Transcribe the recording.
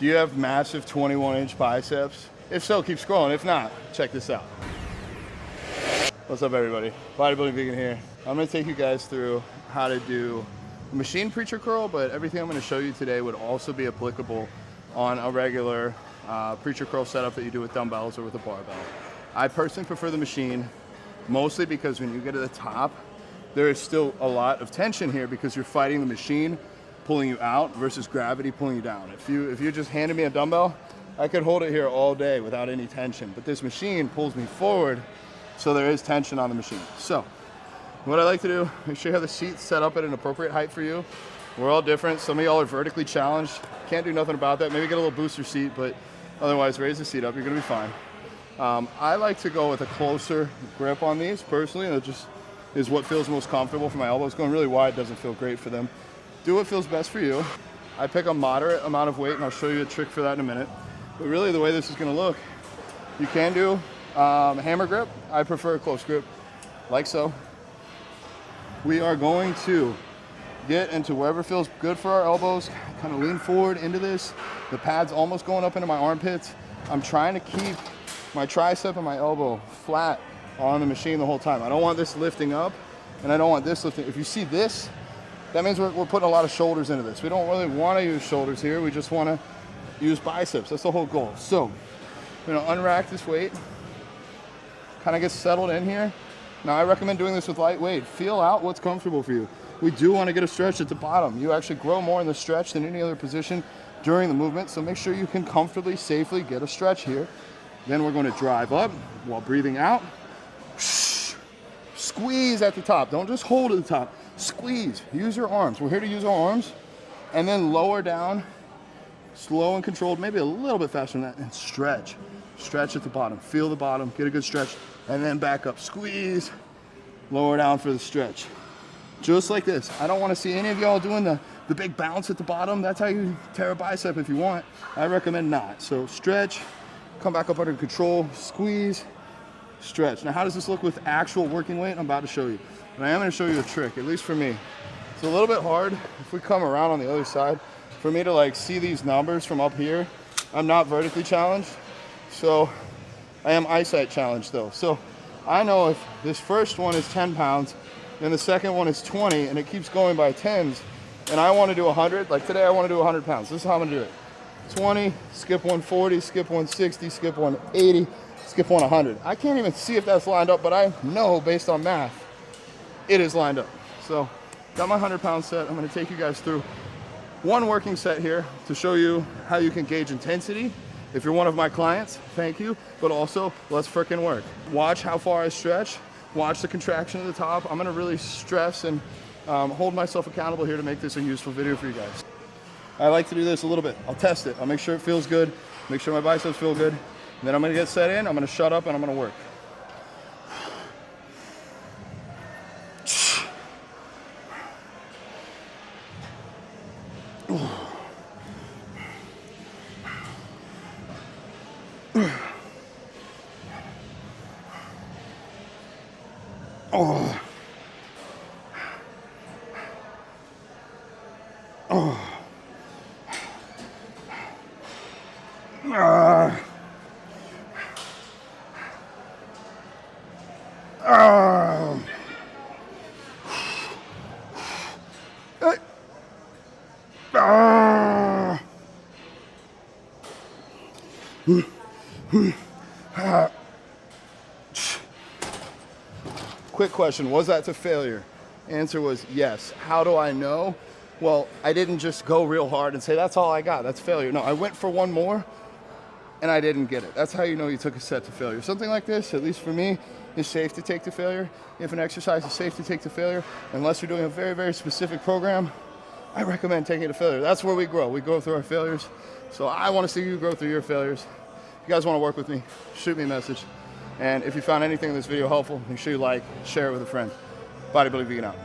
Do you have massive 21-inch biceps? If so, keep scrolling. If not, check this out. What's up, everybody? Bodybuilding Vegan here. I'm gonna take you guys through how to do a machine preacher curl, but everything I'm gonna show you today would also be applicable on a regular preacher curl setup that you do with dumbbells or with a barbell. I personally prefer the machine, mostly because when you get to the top, there is still a lot of tension here because you're fighting the machine pulling you out versus gravity pulling you down. If you just handed me a dumbbell, I could hold it here all day without any tension, but this machine pulls me forward, so there is tension on the machine. So what I like to do, make sure you have the seat set up at an appropriate height for you. We're all different. Some of y'all are vertically challenged. Can't do nothing about that. Maybe get a little booster seat, but otherwise raise the seat up. You're gonna be fine. I like to go with a closer grip on these personally. It just is what feels most comfortable for my elbows. Going really wide doesn't feel great for them. Do what feels best for you. I pick a moderate amount of weight, and I'll show you a trick for that in a minute. But really the way this is gonna look, you can do hammer grip. I prefer a close grip, like so. We are going to get into wherever feels good for our elbows, kind of lean forward into this. The pad's almost going up into my armpits. I'm trying to keep my tricep and my elbow flat on the machine the whole time. I don't want this lifting up, and I don't want this lifting. If you see this, that means we're putting a lot of shoulders into this. We don't really want to use shoulders here. We just want to use biceps. That's the whole goal. So, you know, unrack this weight, kind of get settled in here. Now I recommend doing this with light weight. Feel out what's comfortable for you. We do want to get a stretch at the bottom. You actually grow more in the stretch than any other position during the movement, so make sure you can comfortably, safely get a stretch here. Then we're going to drive up while breathing out. Squeeze at the top. Don't just hold at the top. Squeeze. Use your arms. We're here to use our arms. And then lower down, slow and controlled, maybe a little bit faster than that, and stretch. Stretch at the bottom. Feel the bottom. Get a good stretch. And then back up. Squeeze. Lower down for the stretch. Just like this. I don't want to see any of y'all doing the big bounce at the bottom. That's how you tear a bicep if you want. I recommend not. So stretch. Come back up under control. Squeeze. Stretch. Now how does this look with actual working weight? I'm about to show you. But I am going to show you a trick, at least for me. It's a little bit hard if we come around on the other side for me to like see these numbers from up here. I'm not vertically challenged, so I am eyesight challenged though. So I know if this first one is 10 pounds and the second one is 20 and it keeps going by tens and I want to do 100, like today I want to do 100 pounds. This is how I'm going to do it. 20, skip 140, skip 160, skip 180, skip 100. I can't even see if that's lined up, but I know based on math, it is lined up. So got my 100-pound set. I'm going to take you guys through one working set here to show you how you can gauge intensity. If you're one of my clients, thank you, but also let's frickin' work. Watch how far I stretch. Watch the contraction at the top. I'm gonna really stress and hold myself accountable here to make this a useful video for you guys. I like to do this a little bit. I'll test it. I'll make sure it feels good, make sure my biceps feel good. And then I'm gonna get set in, I'm gonna shut up, and I'm gonna work. Oh. Oh. Quick question, was that to failure? Answer was yes. How do I know? Well, I didn't just go real hard and say, that's all I got, that's failure. No, I went for one more and I didn't get it. That's how you know you took a set to failure. Something like this, at least for me, is safe to take to failure. If an exercise is safe to take to failure, unless you're doing a very, very specific program, I recommend taking it to failure. That's where we grow. We grow through our failures. So I want to see you grow through your failures. If you guys want to work with me, shoot me a message. And if you found anything in this video helpful, make sure you like, share it with a friend. Bodybuilding Vegan out.